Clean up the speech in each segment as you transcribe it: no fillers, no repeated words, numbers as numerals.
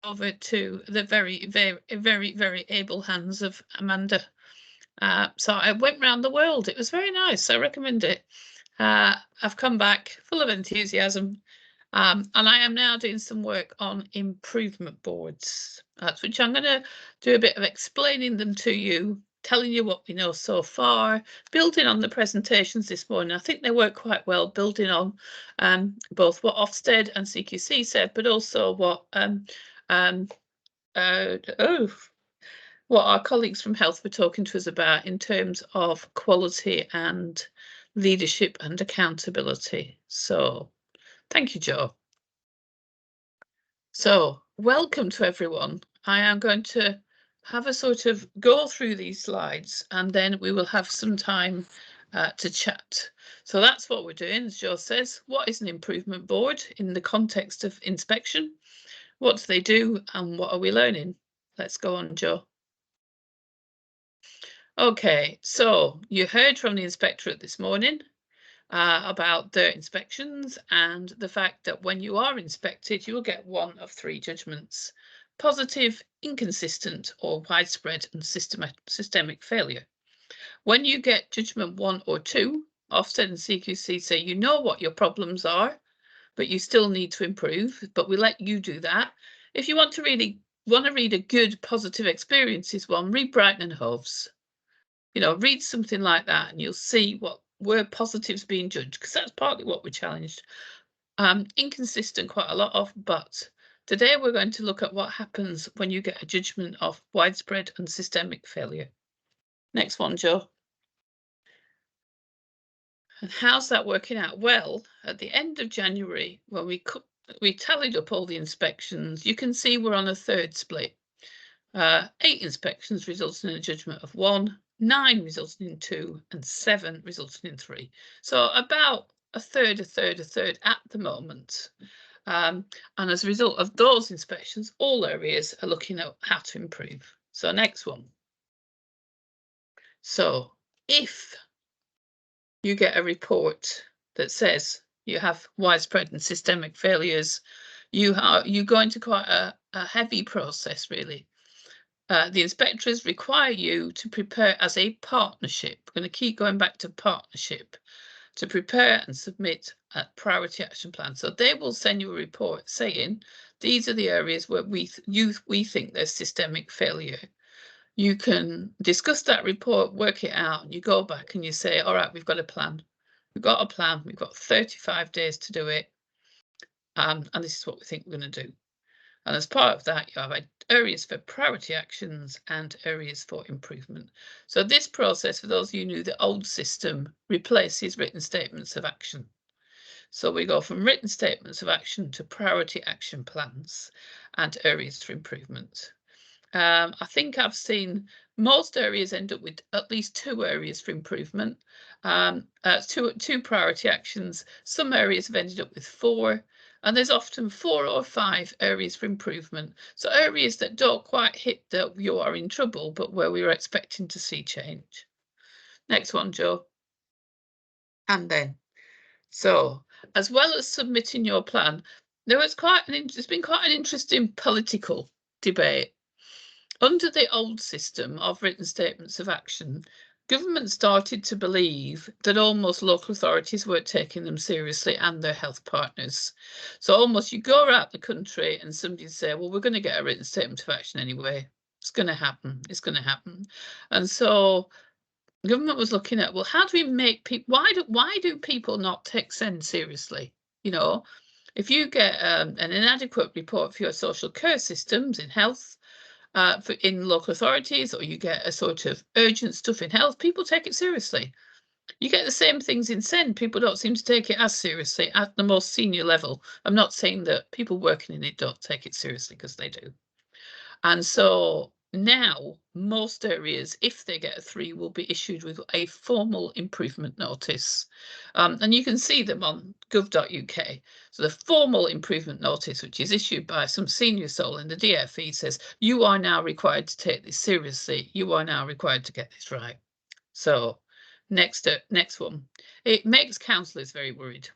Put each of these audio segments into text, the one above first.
over to the very able hands of Amanda. So I went round the world. It was very nice. I recommend it. I've come back full of enthusiasm, and I am now doing some work on improvement boards, which I'm going to do a bit of explaining them to you, telling you what we know so far, building on the presentations this morning. I think they work quite well, building on both what Ofsted and CQC said, but also what what our colleagues from health were talking to us about in terms of quality and leadership and accountability. So thank you, Jo. So welcome to everyone. I am going to have a sort of go through these slides and then we will have some time to chat. So that's what we're doing, as Jo says. What is an improvement board in the context of inspection? What do they do and what are we learning? Let's go on, Jo. Okay, so you heard from the inspectorate this morning about their inspections and the fact that when you are inspected, you will get one of three judgments: positive, inconsistent, or widespread and systemic failure. When you get judgment 1 or 2, Ofsted and CQC say you know what your problems are, but you still need to improve, but we let you do that. If you want to read a good positive experiences one, read Brighton and Hove's. You know, read something like that and you'll see what were positives being judged, because that's partly what we challenged. Inconsistent quite a lot of, but today we're going to look at what happens when you get a judgment of widespread and systemic failure. Next one, Jo. And how's that working out? Well, at the end of January, when we tallied up all the inspections, you can see we're on a third split. 8 inspections resulting in a judgment of 1, 9 resulting in 2, and 7 resulting in 3. So about a third at the moment. And as a result of those inspections, all areas are looking at how to improve. So next one. So if you get a report that says you have widespread and systemic failures, you're going to quite a heavy process, really. The inspectors require you to prepare as a partnership. We're going to keep going back to partnership to prepare and submit a priority action plan. So they will send you a report saying these are the areas where we think there's systemic failure. You can discuss that report, work it out, and you go back and you say, all right, we've got a plan. We've got a plan. We've got 35 days to do it. And this is what we think we're going to do. And as part of that, you have areas for priority actions and areas for improvement. So this process, for those of you who knew the old system, replaces written statements of action. So we go from written statements of action to priority action plans and areas for improvement. I think I've seen most areas end up with at least 2 areas for improvement, two priority actions. Some areas have ended up with 4. And there's often 4 or 5 areas for improvement. So areas that don't quite hit that you are in trouble, but where we were expecting to see change. Next one, Jo. And then, so as well as submitting your plan, there's been quite an interesting political debate. Under the old system of written statements of action, government started to believe that almost local authorities weren't taking them seriously and their health partners. So almost you go around the country and somebody say, well, we're going to get a written statement of action anyway. It's going to happen. It's going to happen. And so government was looking at, well, how do we make people, why do people not take SEND seriously? You know, if you get an inadequate report for your social care systems in health, in local authorities, or you get a sort of urgent stuff in health, people take it seriously. You get the same things in SEND. People don't seem to take it as seriously at the most senior level. I'm not saying that people working in it don't take it seriously, because they do. And so now most areas, if they get a 3, will be issued with a formal improvement notice. And you can see them on gov.uk. So the formal improvement notice, which is issued by some senior soul in the DFE, says, you are now required to take this seriously. You are now required to get this right. So next one. It makes councillors very worried.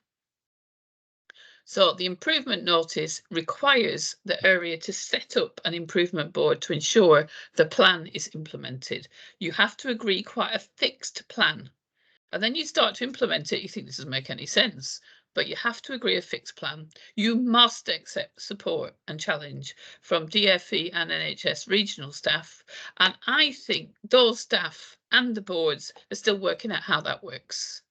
So the improvement notice requires the area to set up an improvement board to ensure the plan is implemented. You have to agree quite a fixed plan. And then you start to implement it, you think this doesn't make any sense, but you have to agree a fixed plan. You must accept support and challenge from DFE and NHS regional staff. And I think those staff and the boards are still working out how that works.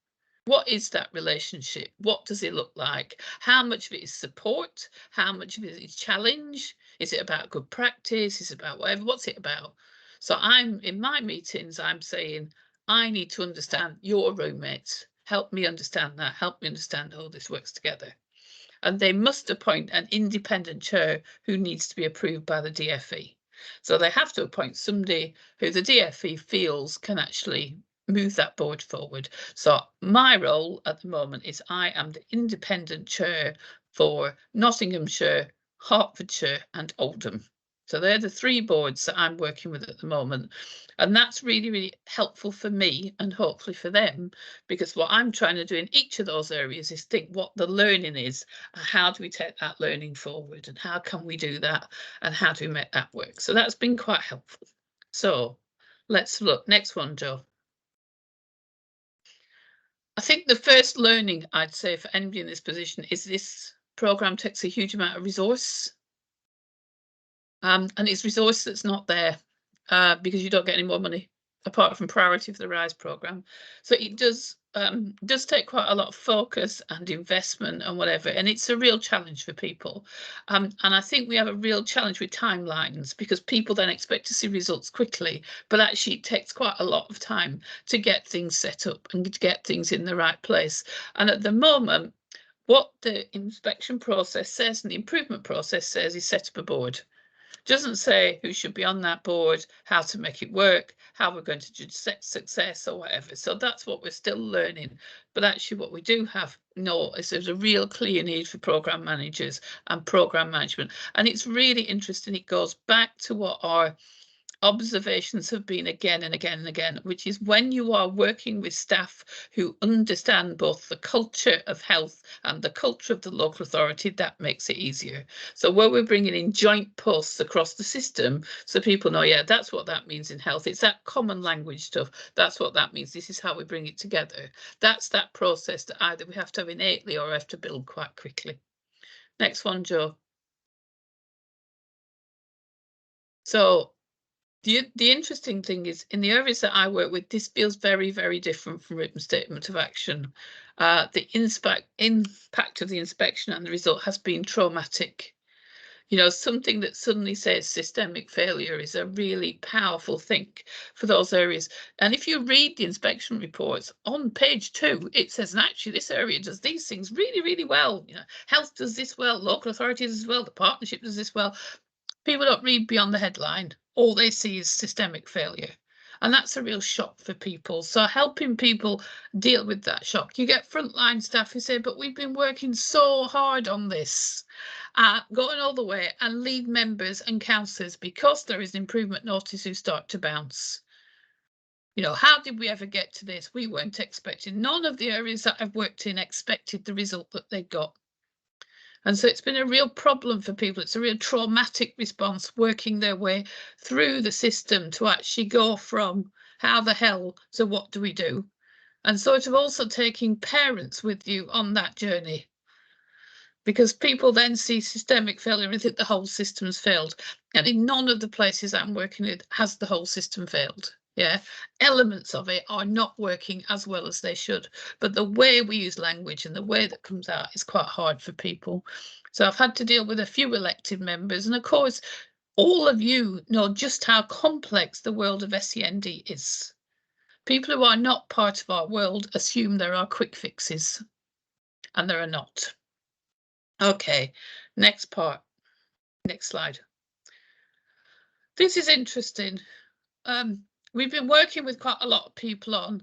What is that relationship? What does it look like? How much of it is support? How much of it is challenge? Is it about good practice? Is it about whatever? What's it about? So I'm in my meetings, I'm saying, I need to understand your roommates. Help me understand that. Help me understand how this works together. And they must appoint an independent chair who needs to be approved by the DFE. So they have to appoint somebody who the DFE feels can actually move that board forward. So my role at the moment is I am the independent chair for Nottinghamshire, Hertfordshire and Oldham. So they're the three boards that I'm working with at the moment. And that's really, really helpful for me and hopefully for them, because what I'm trying to do in each of those areas is think what the learning is, and how do we take that learning forward, and how can we do that, and how do we make that work? So that's been quite helpful. So let's look. Next one, Joe. I think the first learning I'd say for anybody in this position is this programme takes a huge amount of resource. And it's resource that's not there because you don't get any more money apart from priority for the RISE programme. So it does take quite a lot of focus and investment and whatever, and it's a real challenge for people. And I think we have a real challenge with timelines because people then expect to see results quickly, but actually it takes quite a lot of time to get things set up and to get things in the right place. And at the moment, what the inspection process says and the improvement process says is set up a board. Doesn't say who should be on that board, how to make it work, how we're going to judge success or whatever. So that's what we're still learning. But actually what we do have is there's a real clear need for programme managers and programme management. And it's really interesting. It goes back to what our observations have been again and again and again, which is when you are working with staff who understand both the culture of health and the culture of the local authority, that makes it easier. So where we're bringing in joint posts across the system, so people know, yeah, that's what that means in health. It's that common language stuff. That's what that means. This is how we bring it together. That's that process that either we have to have innately or have to build quite quickly. Next one, Joe. So the interesting thing is, in the areas that I work with, this feels very, very different from written statement of action. The impact of the inspection and the result has been traumatic. You know, something that suddenly says systemic failure is a really powerful thing for those areas. And if you read the inspection reports on page 2, it says, and actually this area does these things really, really well. You know, health does this well, local authorities as well, the partnership does this well. People don't read beyond the headline. All they see is systemic failure. And that's a real shock for people. So helping people deal with that shock. You get frontline staff who say, but we've been working so hard on this, going all the way, and lead members and councillors, because there is an improvement notice, who start to bounce. You know, how did we ever get to this? We weren't expecting. None of the areas that I've worked in expected the result that they got. And so it's been a real problem for people. It's a real traumatic response, working their way through the system to actually go from how the hell to what do we do? And sort of also taking parents with you on that journey. Because people then see systemic failure and think the whole system's failed. And in none of the places I'm working with has the whole system failed. Yeah, elements of it are not working as well as they should, but the way we use language and the way that comes out is quite hard for people. So I've had to deal with a few elected members, and of course all of you know just how complex the world of SEND is. People who are not part of our world assume there are quick fixes, and there are not. Okay, next part, next slide. This is interesting. We've been working with quite a lot of people on,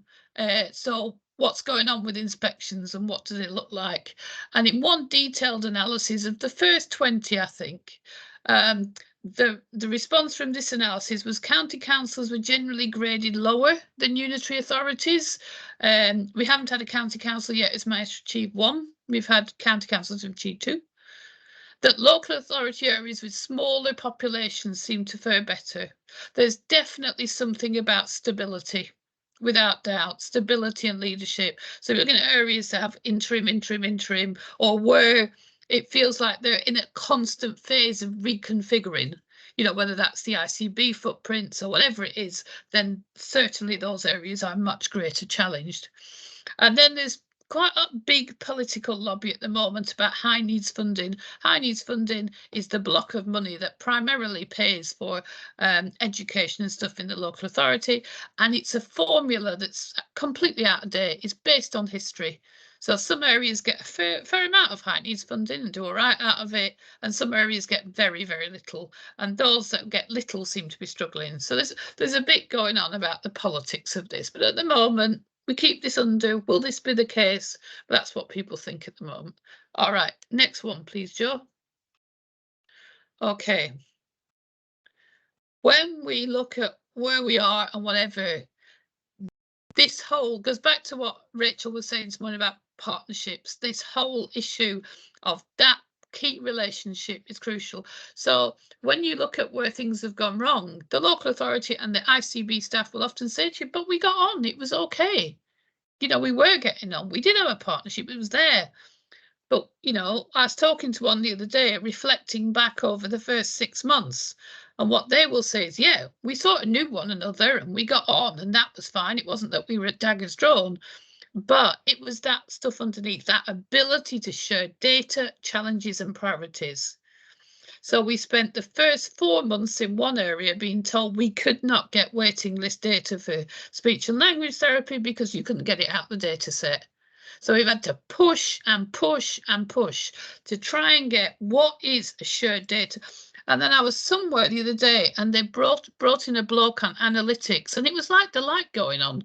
so what's going on with inspections and what does it look like? And in one detailed analysis of the first 20, I think, the response from this analysis was county councils were generally graded lower than unitary authorities. We haven't had a county council yet who's managed to achieve 1, we've had county councils with G2, that local authority areas with smaller populations seem to fare better. There's definitely something about stability, without doubt, stability and leadership. So we're looking at areas that have interim, or where it feels like they're in a constant phase of reconfiguring, whether that's the ICB footprints or whatever it is, then certainly those areas are much greater challenged. And then there's quite a big political lobby at the moment about high needs funding. High needs funding is the block of money that primarily pays for education and stuff in the local authority. And it's a formula that's completely out of date. It's based on history. So some areas get a fair amount of high needs funding and do all right out of it, and some areas get very, very little. And those that get little seem to be struggling. So there's a bit going on about the politics of this. But at the moment, we keep this under. Will this be the case? That's what people think at the moment. All right, next one, please, Joe. Okay. When we look at where we are and whatever, this whole goes back to what Rachel was saying this morning about partnerships. This whole issue of that key relationship is crucial. So when you look at where things have gone wrong, the local authority and the ICB staff will often say to you, but we got on, it was okay. We were getting on. We did have a partnership. It was there. But, I was talking to one the other day, reflecting back over the first 6 months. And what they will say is, yeah, we sort of knew one another and we got on and that was fine. It wasn't that we were at daggers drawn, but it was that stuff underneath, that ability to share data, challenges and priorities. So we spent the first 4 months in one area being told we could not get waiting list data for speech and language therapy because you couldn't get it out of the data set. So we've had to push and push and push to try and get what is a shared data. And then I was somewhere the other day and they brought in a bloke on analytics, and it was like the light going on.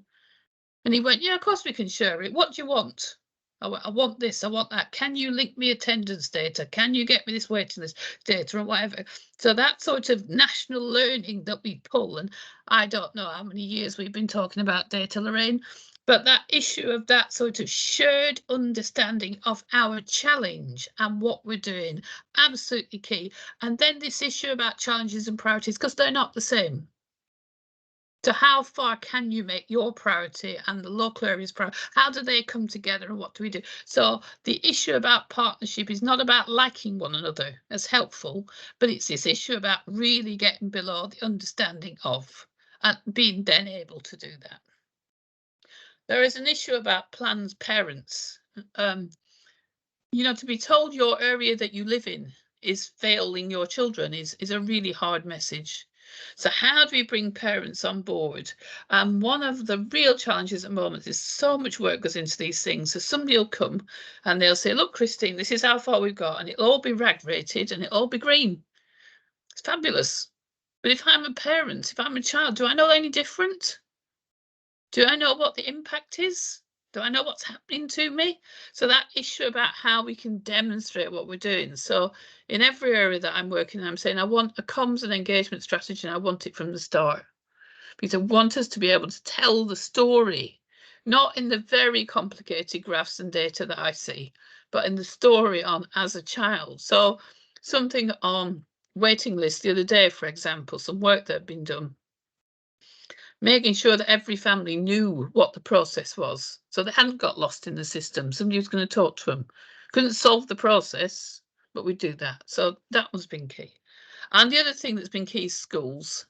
And he went, yeah, of course we can share it. What do you want? I want this, I want that. Can you link me attendance data? Can you get me this waiting list data or whatever? So that sort of national learning that we pull, and I don't know how many years we've been talking about data, Lorraine, but that issue of that sort of shared understanding of our challenge and what we're doing, absolutely key. And then this issue about challenges and priorities, because they're not the same. So how far can you make your priority and the local area's priority? How do they come together and what do we do? So the issue about partnership is not about liking one another as helpful, but it's this issue about really getting below the understanding of and being then able to do that. There is an issue about plans parents. To be told your area that you live in is failing your children is a really hard message. So how do we bring parents on board? And one of the real challenges at the moment is so much work goes into these things. So somebody will come and they'll say, look, Christine, this is how far we've got, and it'll all be rag rated and it'll all be green. It's fabulous. But if I'm a parent, if I'm a child, do I know any different? Do I know what the impact is? Do I know what's happening to me? So that issue about how we can demonstrate what we're doing. So in every area that I'm working in, I'm saying I want a comms and engagement strategy, and I want it from the start. Because I want us to be able to tell the story, not in the very complicated graphs and data that I see, but in the story on as a child. So something on waiting lists the other day, for example, some work that had been done, making sure that every family knew what the process was, so they hadn't got lost in the system. Somebody was going to talk to them. Couldn't solve the process, but we do that. So that one's been key. And the other thing that's been key is schools.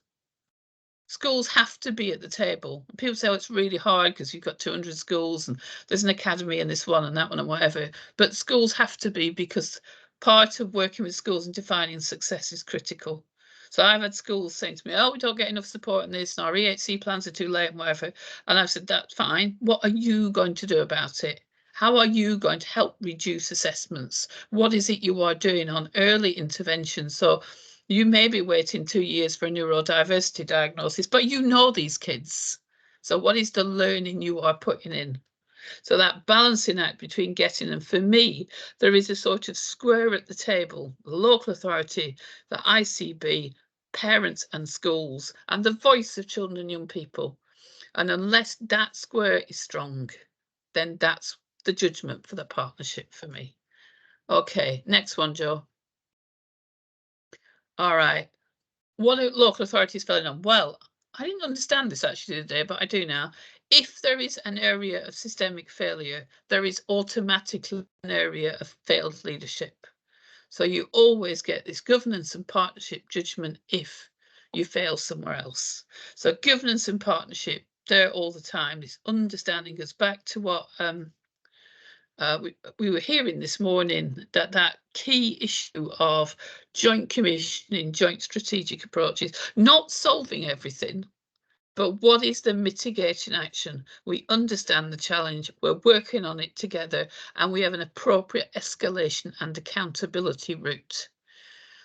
Schools have to be at the table. People say, oh, it's really hard because you've got 200 schools and there's an academy in this one and that one and whatever. But schools have to be, because part of working with schools and defining success is critical. So I've had schools saying to me, oh, we don't get enough support in this, and our EHC plans are too late and whatever. And I've said, that's fine. What are you going to do about it? How are you going to help reduce assessments? What is it you are doing on early intervention? So you may be waiting 2 years for a neurodiversity diagnosis, but you know these kids. So what is the learning you are putting in? So that balancing act between getting them, for me, there is a sort of square at the table, the local authority, the ICB, parents and schools, and the voice of children and young people. And unless that square is strong, then that's the judgment for the partnership for me. Okay, next one, Joe. All right. What are local authorities failing on? Well, I didn't understand this actually today, but I do now. If there is an area of systemic failure, there is automatically an area of failed leadership. So you always get this governance and partnership judgment if you fail somewhere else. So governance and partnership, there all the time. This understanding goes back to what we were hearing this morning, that key issue of joint commissioning, joint strategic approaches, not solving everything, but what is the mitigating action? We understand the challenge, we're working on it together, and we have an appropriate escalation and accountability route.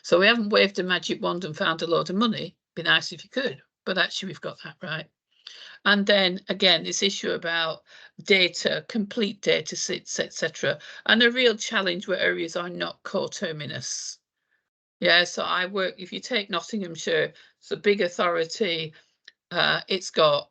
So we haven't waved a magic wand and found a load of money. Be nice if you could, but actually we've got that right. And then again, this issue about data, complete data sets, etc. And a real challenge where areas are not coterminous. Yeah, so I work, if you take Nottinghamshire, it's a big authority. It's got,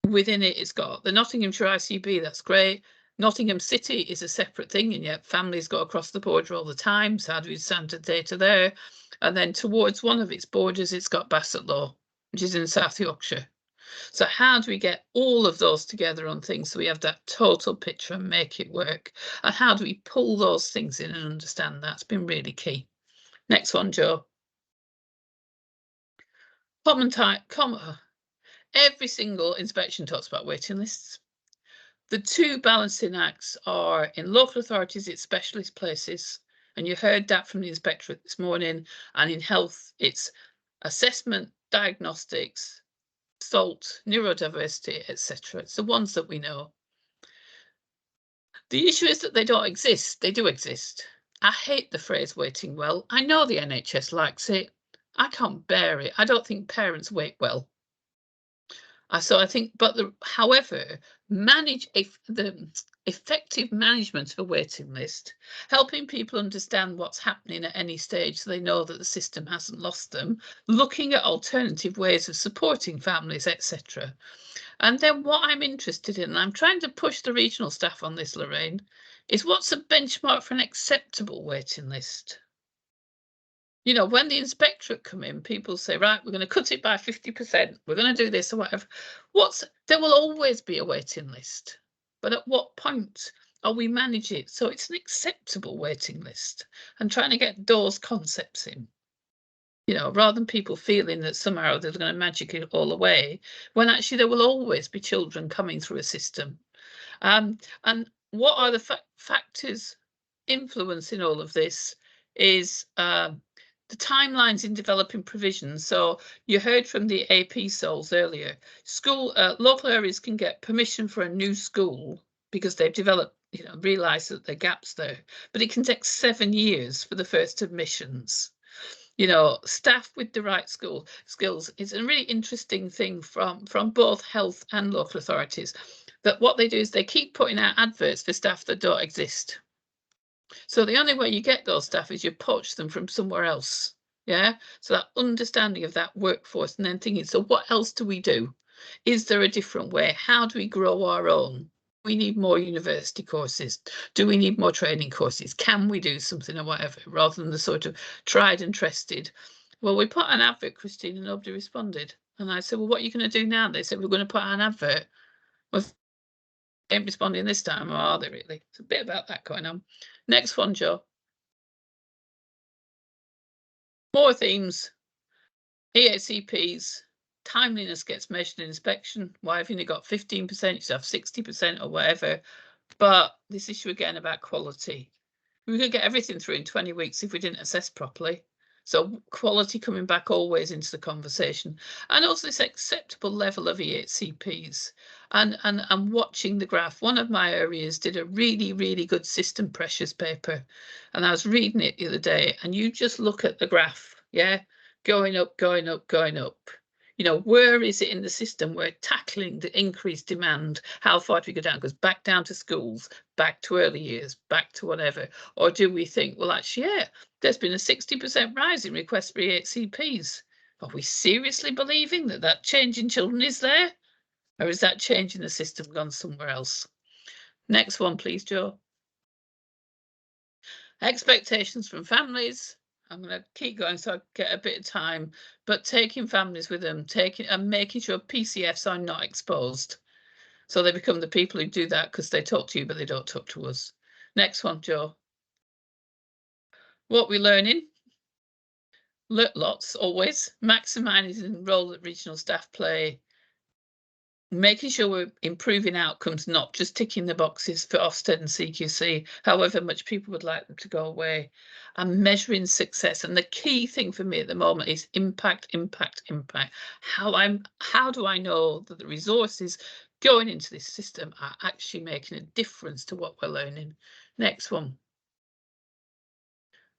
within it, it's got the Nottinghamshire ICB, that's great. Nottingham City is a separate thing, and yet families go across the border all the time. So how do we standard data there? And then towards one of its borders, it's got Bassetlaw, which is in South Yorkshire. So how do we get all of those together on things so we have that total picture and make it work? And how do we pull those things in and understand that's been really key. Next one, Joe. Every single inspection talks about waiting lists. The two balancing acts are in local authorities, it's specialist places. And you heard that from the inspectorate this morning. And in health, it's assessment, diagnostics, SALT, neurodiversity, etc. It's the ones that we know. The issue is that they don't exist. They do exist. I hate the phrase waiting well. I know the NHS likes it. I can't bear it. I don't think parents wait well. So I think, however, the effective management of a waiting list, helping people understand what's happening at any stage so they know that the system hasn't lost them, looking at alternative ways of supporting families, etc. And then what I'm interested in, and I'm trying to push the regional staff on this, Lorraine, is what's a benchmark for an acceptable waiting list? You know, when the inspectorate come in, people say, right, we're going to cut it by 50%, we're going to do this or whatever. There will always be a waiting list. But at what point are we manage it so it's an acceptable waiting list, and trying to get those concepts in? You know, rather than people feeling that somehow they're going to magic it all away, when actually there will always be children coming through a system. And what are the factors influencing all of this is the timelines in developing provisions. So you heard from the AP Sols earlier, local areas can get permission for a new school because they've developed, realised that there are gaps there, but it can take 7 years for the first admissions. Staff with the right skills is a really interesting thing from both health and local authorities, that what they do is they keep putting out adverts for staff that don't exist. So the only way you get those staff is you poach them from somewhere else. Yeah. So that understanding of that workforce, and then thinking, so what else do we do? Is there a different way? How do we grow our own? We need more university courses. Do we need more training courses? Can we do something or whatever, rather than the sort of tried and trusted? Well, we put an advert, Christine, and nobody responded. And I said, well, what are you going to do now? They said, we're going to put an advert. Well, they ain't responding this time, or are they really? It's a bit about that going on. Next one, Joe. More themes. EHCPs. Timeliness gets measured in inspection. Why have you only got 15%? You should have 60% or whatever. But this issue again about quality. We could get everything through in 20 weeks if we didn't assess properly. So quality coming back always into the conversation, and also this acceptable level of EHCPs, and watching the graph. One of my areas did a really, really good system pressures paper, and I was reading it the other day, and you just look at the graph, yeah, going up, going up, going up. Where is it in the system we're tackling the increased demand? How far do we go down? Goes back down to schools, back to early years, back to whatever? Or do we think, well, actually, yeah, there's been a 60% rise in requests for EHCPs. Are we seriously believing that change in children is there? Or is that change in the system gone somewhere else? Next one, please, Jo. Expectations from families. I'm going to keep going so I get a bit of time, but taking families with them, and making sure PCFs are not exposed. So they become the people who do that because they talk to you, but they don't talk to us. Next one, Jo. What we're learning. Lots, always. Maximising the role that regional staff play. Making sure we're improving outcomes, not just ticking the boxes for Ofsted and CQC, however much people would like them to go away, and measuring success. And the key thing for me at the moment is impact, impact, impact. How do I know that the resources going into this system are actually making a difference to what we're learning? Next one.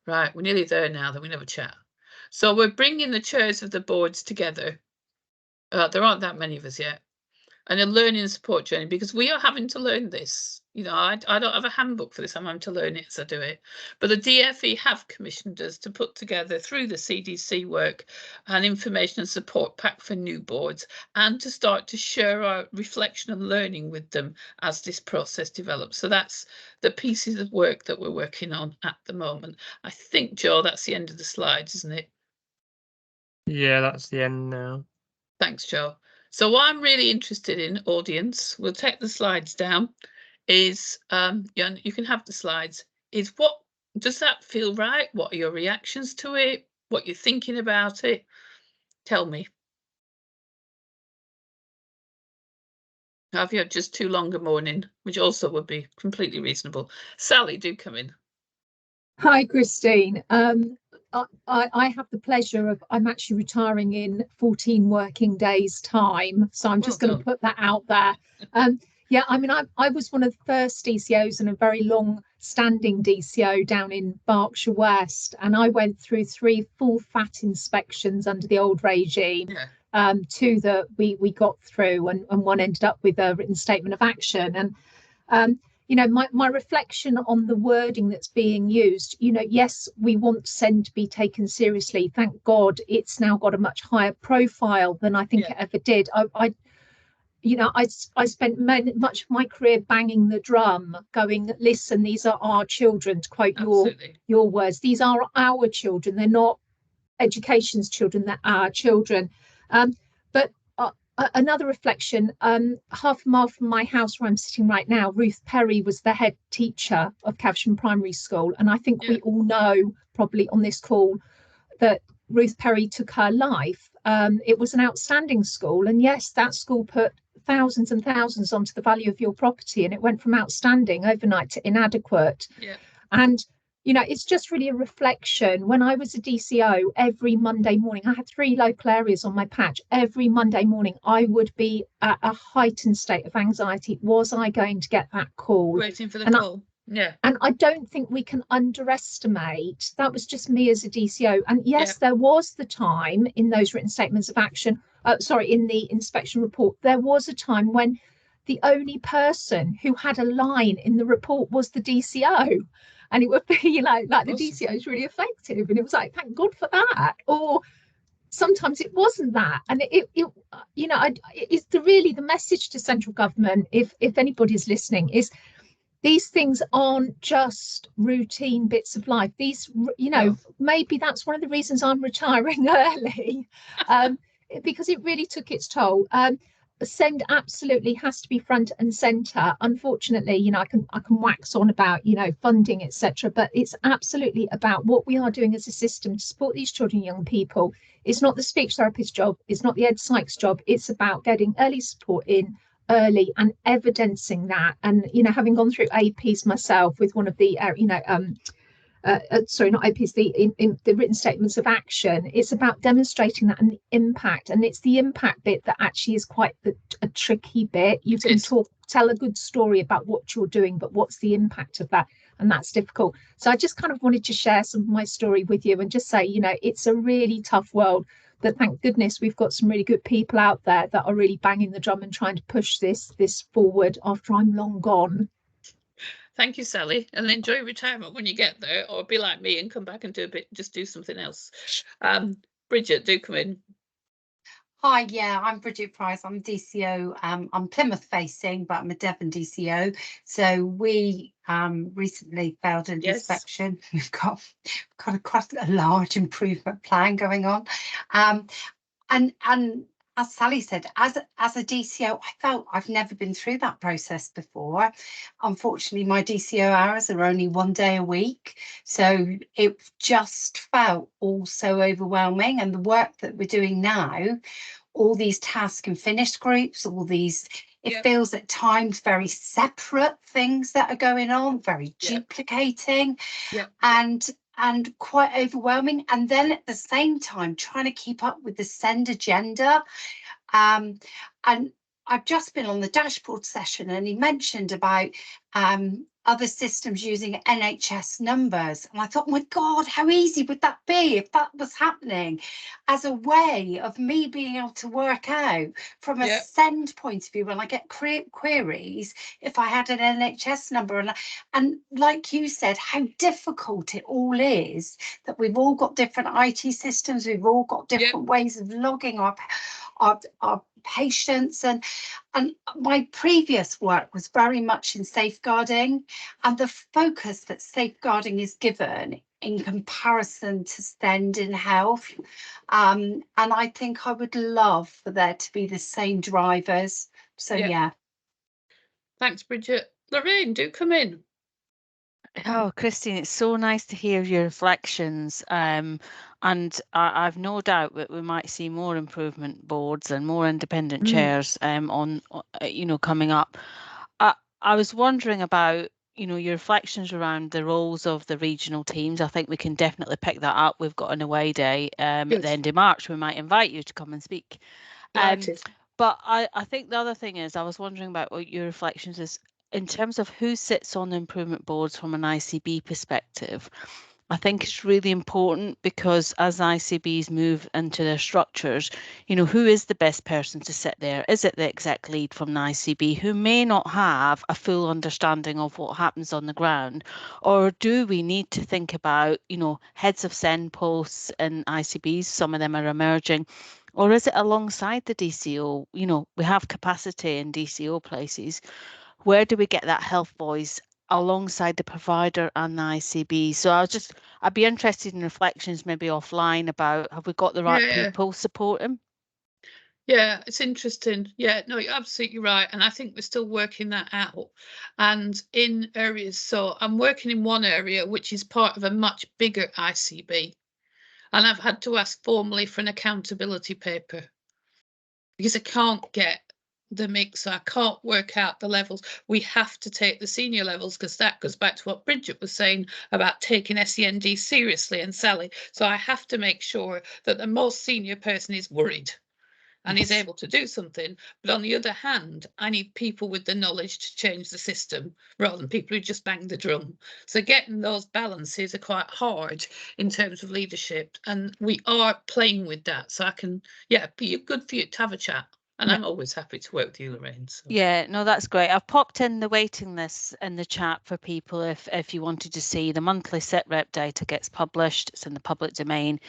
Right, we're nearly there now, then we never chat. So we're bringing the chairs of the boards together. There aren't that many of us yet. And a learning and support journey, because we are having to learn this. You know, I don't have a handbook for this. I'm having to learn it as I do it. But the DFE have commissioned us to put together, through the CDC work, an information and support pack for new boards, and to start to share our reflection and learning with them as this process develops. So that's the pieces of work that we're working on at the moment. I think, Jo, that's the end of the slides, isn't it? Yeah, that's the end now. Thanks, Jo. So what I'm really interested in, audience, we'll take the slides down, is you can have the slides, is what does that feel right? What are your reactions to it? What you're thinking about it? Tell me. Have you had just too long a morning, which also would be completely reasonable? Sally, do come in. Hi, Christine. I have the pleasure of, I'm actually retiring in 14 working days' time. So I'm just going to put that out there. Yeah, I mean, I was one of the first DCOs and a very long-standing DCO down in Berkshire West. And I went through 3 full fat inspections under the old regime. Yeah. 2 that we got through, and one ended up with a written statement of action. And you know, my reflection on the wording that's being used, you know, yes, we want SEND to be taken seriously. Thank God it's now got a much higher profile than I think it ever did. I spent much of my career banging the drum, going, listen, these are our children, to quote your words. These are our children. They're not education's children, they're our children. But another reflection, half a mile from my house where I'm sitting right now, Ruth Perry was the head teacher of Caversham Primary School. And I think we all know, probably on this call, that Ruth Perry took her life. It was an outstanding school. And yes, that school put thousands and thousands onto the value of your property. And it went from outstanding overnight to inadequate. Yeah. And you know, it's just really a reflection. When I was a DCO, every Monday morning, I had 3 local areas on my patch. Every Monday morning, I would be at a heightened state of anxiety. Was I going to get that call? Waiting for the call. Yeah. And I don't think we can underestimate. That was just me as a DCO. And yes, there was the time in those written statements of action, in the inspection report, there was a time when the only person who had a line in the report was the DCO. And it would be like the DCO is really effective. And it was like, thank God for that. Or sometimes it wasn't that. And it's the message to central government, if anybody's listening, is these things aren't just routine bits of life. These, maybe that's one of the reasons I'm retiring early, because it really took its toll. SEND absolutely has to be front and centre. Unfortunately, I can wax on about, funding, etc. But it's absolutely about what we are doing as a system to support these children and young people. It's not the speech therapist's job. It's not the ed psych's job. It's about getting early support in early and evidencing that. And, having gone through APs myself with one of the, not APs, the written statements of action, it's about demonstrating that and the impact. And it's the impact bit that actually is quite a tricky bit. You can tell a good story about what you're doing, but what's the impact of that? And that's difficult. So I just kind of wanted to share some of my story with you and just say, it's a really tough world. But thank goodness we've got some really good people out there that are really banging the drum and trying to push this forward after I'm long gone. Thank you, Sally, and enjoy retirement when you get there, or be like me and come back and do something else. Bridget, do come in. Hi, yeah, I'm Bridget Price. I'm DCO. I'm Plymouth facing, but I'm a Devon DCO. So we recently failed an Yes. inspection. We've got quite a large improvement plan going on. And as Sally said, as a DCO, I felt I've never been through that process before. Unfortunately, my DCO hours are only 1 day a week, so it just felt all so overwhelming. And the work that we're doing now, all these task and finish groups, all these, it feels at times very separate things that are going on, very duplicating, and quite overwhelming. And then at the same time, trying to keep up with the SEND agenda. And I've just been on the dashboard session, and he mentioned about other systems using NHS numbers. And I thought, my God, how easy would that be if that was happening, as a way of me being able to work out from a SEND point of view when I get queries, if I had an NHS number. And like you said, how difficult it all is, that we've all got different IT systems, we've all got different ways of logging our patients. And my previous work was very much in safeguarding, and the focus that safeguarding is given in comparison to SEND in health. And I think I would love for there to be the same drivers. So yeah. Thanks, Bridget. Lorraine, do come in. Oh, Christine, it's so nice to hear your reflections. And I've no doubt that we might see more improvement boards and more independent chairs on coming up. I was wondering about your reflections around the roles of the regional teams. I think we can definitely pick that up. We've got an away day at the end of March. We might invite you to come and speak. But I think the other thing is, I was wondering about what your reflections is in terms of who sits on the improvement boards from an ICB perspective. I think it's really important, because as ICBs move into their structures, who is the best person to sit there? Is it the exec lead from the ICB, who may not have a full understanding of what happens on the ground? Or do we need to think about, heads of SEND posts in ICBs? Some of them are emerging. Or is it alongside the DCO? We have capacity in DCO places. Where do we get that health voice alongside the provider and the ICB? So I'd be interested in reflections maybe offline about, have we got the right people supporting? Yeah, it's interesting. Yeah, no, you're absolutely right. And I think we're still working that out. And in areas, so I'm working in one area, which is part of a much bigger ICB. And I've had to ask formally for an accountability paper, because I can't get the mix. I can't work out the levels. We have to take the senior levels, because that goes back to what Bridget was saying about taking SEND seriously, and Sally. So I have to make sure that the most senior person is worried and is able to do something. But on the other hand, I need people with the knowledge to change the system, rather than people who just bang the drum. So getting those balances are quite hard in terms of leadership, and we are playing with that. So I can, be good for you to have a chat. And I'm always happy to work with you, Lorraine. So. Yeah, no, that's great. I've popped in the waiting list in the chat for people if you wanted to see. The monthly SITREP data gets published. It's in the public domain.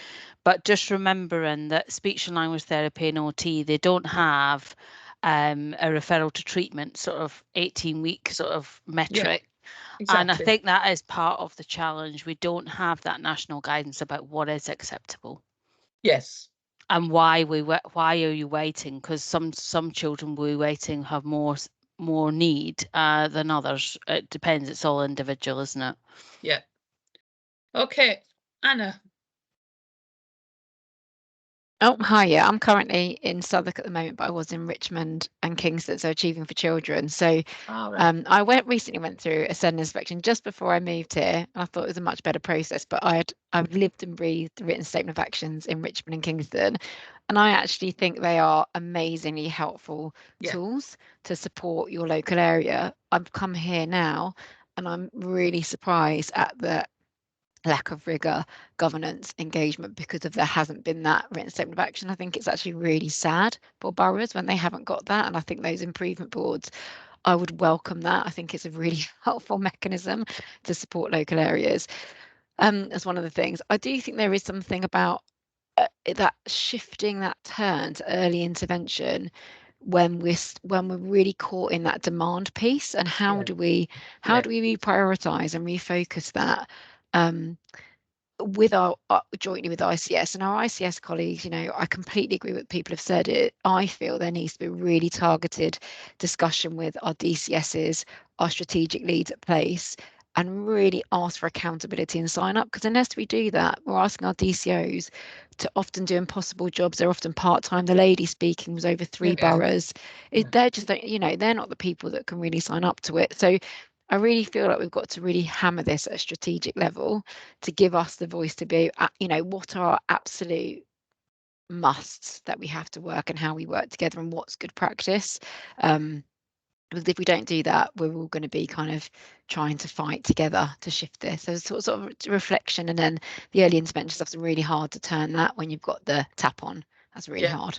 But just remembering that speech and language therapy and OT, they don't have a referral to treatment sort of 18-week sort of metric. Exactly. And I think that is part of the challenge. We don't have that national guidance about what is acceptable. Yes. And why are you waiting? Because some children will be waiting, have more need than others. It depends. It's all individual, isn't it? Yeah. Okay, Anna. Oh, hi. Yeah, I'm currently in Southwark at the moment, but I was in Richmond and Kingston, so Achieving for Children. So I recently went through a SEND inspection just before I moved here. And I thought it was a much better process, but I've lived and breathed the written statement of actions in Richmond and Kingston. And I actually think they are amazingly helpful tools to support your local area. I've come here now and I'm really surprised at the lack of rigor, governance, engagement, because of there hasn't been that written statement of action. I think it's actually really sad for boroughs when they haven't got that. And I think those improvement boards, I would welcome that. I think it's a really helpful mechanism to support local areas. As one of the things, I do think there is something about that shifting that turn to early intervention when we're really caught in that demand piece, and how do we reprioritize and refocus that with our jointly with ICS and our ICS colleagues. I completely agree with people have said it. I feel there needs to be really targeted discussion with our DCSs, our strategic leads at place, and really ask for accountability and sign up, because unless we do that, we're asking our DCOs to often do impossible jobs. They're often part-time. The lady speaking was over 3 boroughs. They're just, they're not the people that can really sign up to it. So I really feel like we've got to really hammer this at a strategic level to give us the voice to be, what are our absolute musts that we have to work and how we work together and what's good practice. Because if we don't do that, we're all going to be kind of trying to fight together to shift this. So sort of reflection, and then the early intervention stuff's really hard to turn that when you've got the tap on. That's really hard.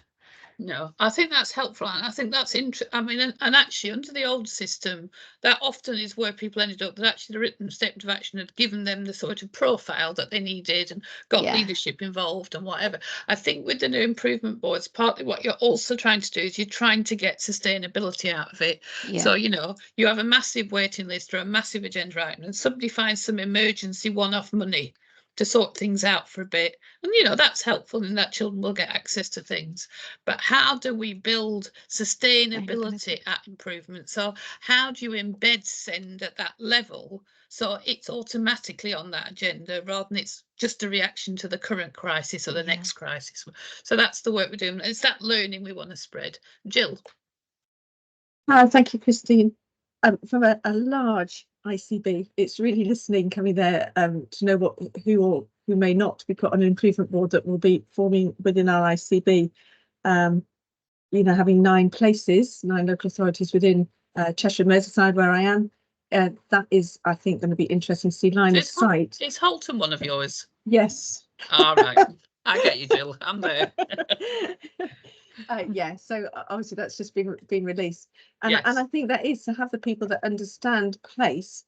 No, I think that's helpful, and I think that's interesting. I mean, and actually, under the old system, that often is where people ended up. That actually the written statement of action had given them the sort of profile that they needed and got leadership involved and whatever. I think with the new improvement boards, partly what you're also trying to do is you're trying to get sustainability out of it. So you have a massive waiting list or a massive agenda item, and somebody finds some emergency one-off money to sort things out for a bit, and that's helpful, and that children will get access to things. But how do we build sustainability at improvement? So how do you embed SEND at that level so it's automatically on that agenda rather than it's just a reaction to the current crisis or the next crisis? So that's the work we're doing. It's that learning we want to spread. Jill. Thank you, Christine. From a large ICB, it's really listening coming there to know who may not be put on an improvement board that will be forming within our ICB. Having 9 local authorities within Cheshire and Merseyside, where I am, that is, I think, going to be interesting to see line of sight. Is Halton one of yours? Yes. All right. I get you, Jill. I'm there. So obviously that's just been released, and I think that is to have the people that understand place,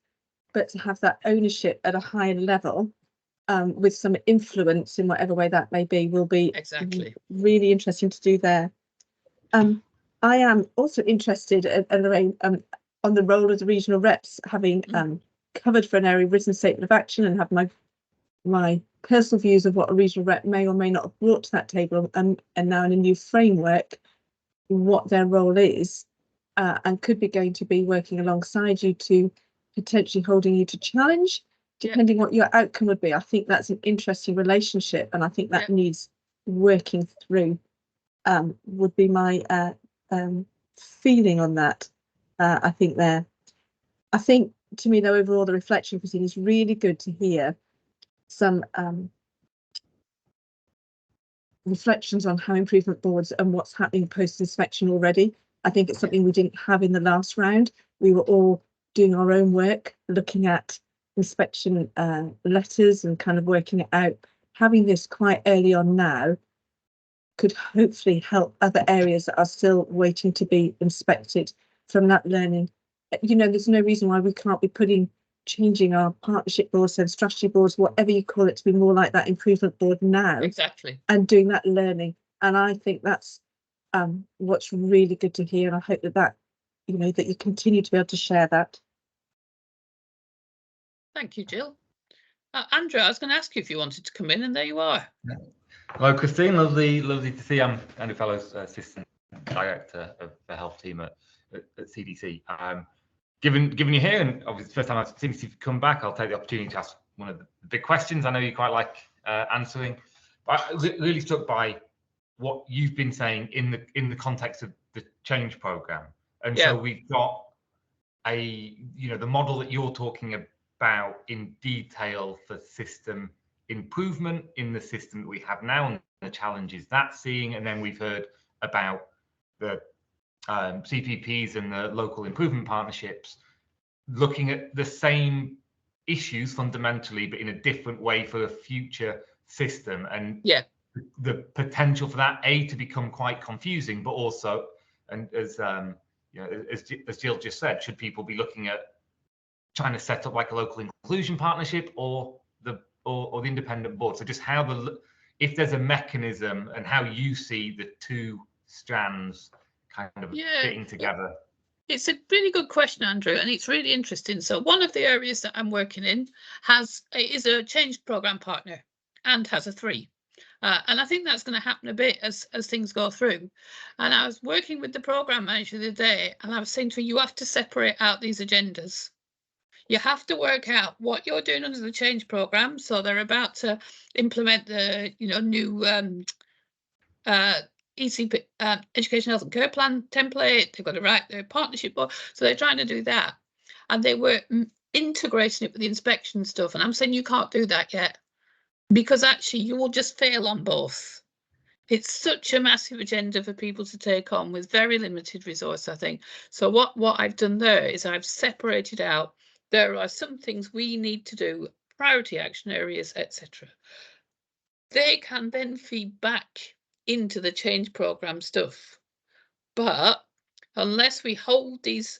but to have that ownership at a higher level, with some influence in whatever way that may be, will be really interesting to do there. I am also interested on the role of the regional reps, having covered for an area written statement of action and have my personal views of what a regional rep may or may not have brought to that table, and now in a new framework, what their role is, and could be going to be working alongside you to potentially holding you to challenge, depending what your outcome would be. I think that's an interesting relationship, and I think that needs working through. Would be my feeling on that. I think to me, though, overall the reflection, Christine, is really good to hear some reflections on how improvement boards and what's happening post-inspection already. I think it's something we didn't have in the last round. We were all doing our own work, looking at inspection letters and kind of working it out. Having this quite early on now could hopefully help other areas that are still waiting to be inspected from that learning. There's no reason why we can't be changing our partnership boards and strategy boards, whatever you call it, to be more like that improvement board now. Exactly. And doing that learning. And I think that's what's really good to hear. And I hope that you continue to be able to share that. Thank you, Jill. Andrew, I was going to ask you if you wanted to come in, and there you are. Hello, Christine. Lovely to see you. I'm Andrew Fellows, Assistant Director of the Health Team at CDC. Given you're here, and obviously the first time I've seen you come back, I'll take the opportunity to ask one of the big questions I know you quite like answering. But I'm really struck by what you've been saying in the context of the change program, and so we've got the model that you're talking about in detail for system improvement in the system that we have now and the challenges that's seeing, and then we've heard about the CPPs and the local improvement partnerships looking at the same issues fundamentally, but in a different way for a future system, and the potential for that to become quite confusing, but also, and as Jill just said, should people be looking at trying to set up like a local inclusion partnership or the independent board? So just how if there's a mechanism and how you see the two strands kind of fitting together. It's a really good question, Andrew, and it's really interesting. So one of the areas that I'm working in is a change program partner and has a 3. And I think that's going to happen a bit as things go through. And I was working with the program manager the other day, and I was saying to her, you have to separate out these agendas. You have to work out what you're doing under the change program. So they're about to implement the new ECP, Education Health and Care Plan template. They've got to write their partnership board. So they're trying to do that. And they were integrating it with the inspection stuff. And I'm saying you can't do that yet, because actually you will just fail on both. It's such a massive agenda for people to take on with very limited resource, I think. So what I've done there is I've separated out, there are some things we need to do, priority action areas, etc. They can then feed back into the change program stuff. But unless we hold these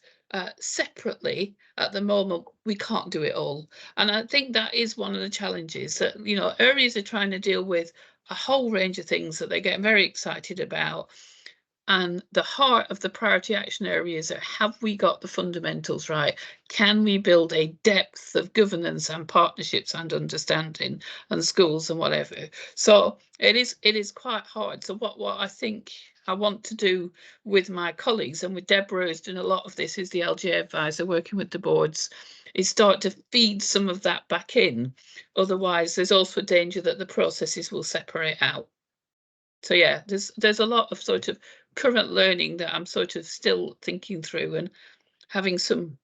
separately at the moment, we can't do it all. And I think that is one of the challenges that, areas are trying to deal with a whole range of things that they get very excited about. And the heart of the priority action areas are, have we got the fundamentals right? Can we build a depth of governance and partnerships and understanding and schools and whatever? So it is quite hard. So what I think I want to do with my colleagues, and with Deborah who's doing a lot of this, is the LGA advisor working with the boards, is start to feed some of that back in. Otherwise, there's also a danger that the processes will separate out. So yeah, there's a lot of sort of current learning that I'm sort of still thinking through and having some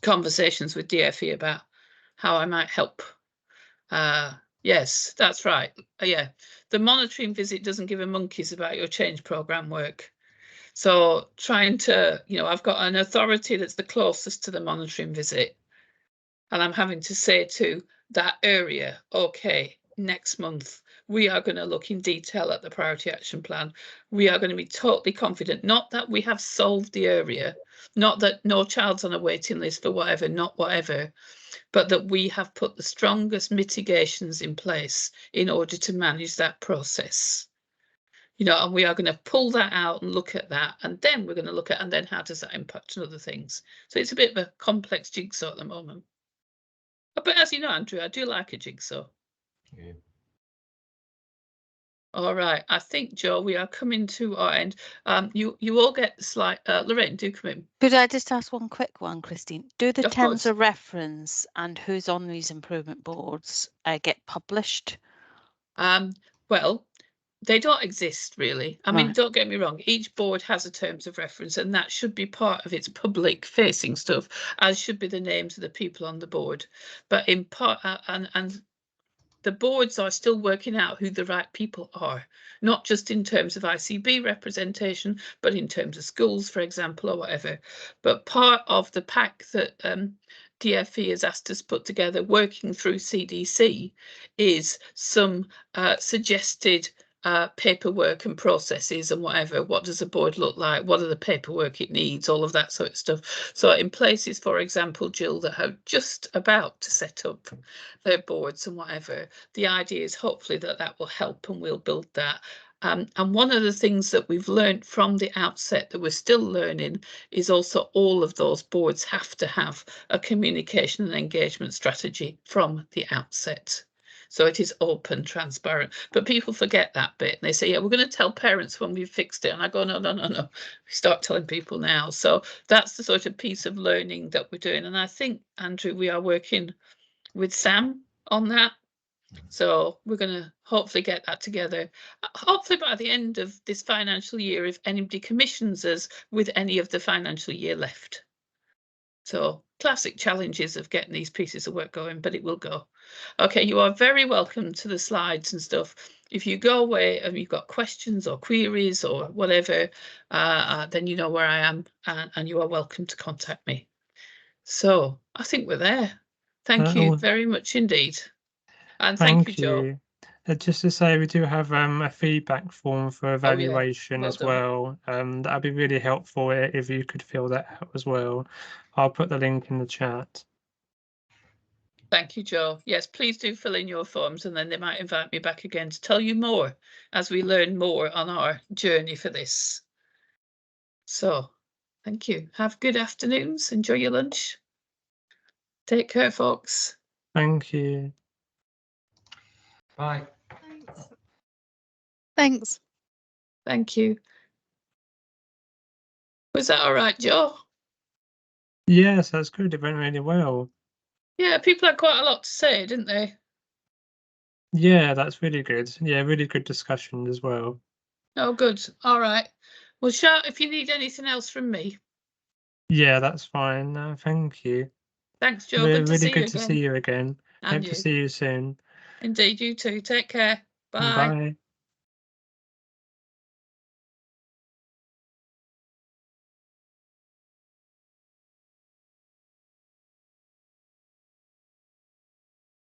conversations with DFE about how I might help. Yes, that's right. Yeah, the monitoring visit doesn't give a monkeys about your change program work. So trying to, I've got an authority that's the closest to the monitoring visit, and I'm having to say to that area, okay, next month we are going to look in detail at the priority action plan. We are going to be totally confident, not that we have solved the area, not that no child's on a waiting list for whatever, not whatever, but that we have put the strongest mitigations in place in order to manage that process. And we are going to pull that out and look at that, and then we're going to look at, and then how does that impact on other things? So it's a bit of a complex jigsaw at the moment. But as you know, Andrew, I do like a jigsaw. Yeah. All right, I think, Joe, we are coming to our end. You all get the slide. Lorraine, do come in. Could I just ask one quick one, Christine? Do the Of terms course. of reference and who's on these improvement boards get published? Well, they don't exist really. I mean, Right. don't get me wrong, each board has a terms of reference, and that should be part of its public facing stuff, as should be the names of the people on the board. But in part, and the boards are still working out who the right people are, not just in terms of ICB representation, but in terms of schools, for example, or whatever. But part of the pack that DFE has asked us to put together, working through CDC, is some suggested paperwork and processes and whatever. What does a board look like? What are the paperwork it needs? All of that sort of stuff. So in places, for example, Jill, that are just about to set up their boards and whatever, the idea is hopefully that will help, and we'll build that. And one of the things that we've learned from the outset that we're still learning is also all of those boards have to have a communication and engagement strategy from the outset. So it is open, transparent, but people forget that bit. And they say, yeah, we're going to tell parents when we've fixed it. And I go, no. We start telling people now. So that's the sort of piece of learning that we're doing. And I think, Andrew, we are working with Sam on that. So we're going to hopefully get that together. Hopefully by the end of this financial year, if anybody commissions us with any of the financial year left. So classic challenges of getting these pieces of work going, but it will go. Okay, you are very welcome to the slides and stuff. If you go away and you've got questions or queries or whatever, then you know where I am, and you are welcome to contact me. So I think we're there. Thank you very much indeed. And thank you, Joe. Just to say, we do have a feedback form for evaluation as well. That'd be really helpful if you could fill that out as well. I'll put the link in the chat. Thank you, Joe. Yes, please do fill in your forms, and then they might invite me back again to tell you more as we learn more on our journey for this. So, thank you. Have good afternoons. Enjoy your lunch. Take care, folks. Thank you. Bye. Thanks. Thank you. Was that all right, Joe? Yes, that's good. It went really well. Yeah, people had quite a lot to say, didn't they? Yeah, that's really good. Yeah, really good discussion as well. Oh, good. All right. Well, shout if you need anything else from me. Yeah, that's fine. No, thank you. Thanks, Joe. Good to Really see you good to again. see you again. And Hope you. to see you soon. Indeed, you too. Take care. Bye. Bye.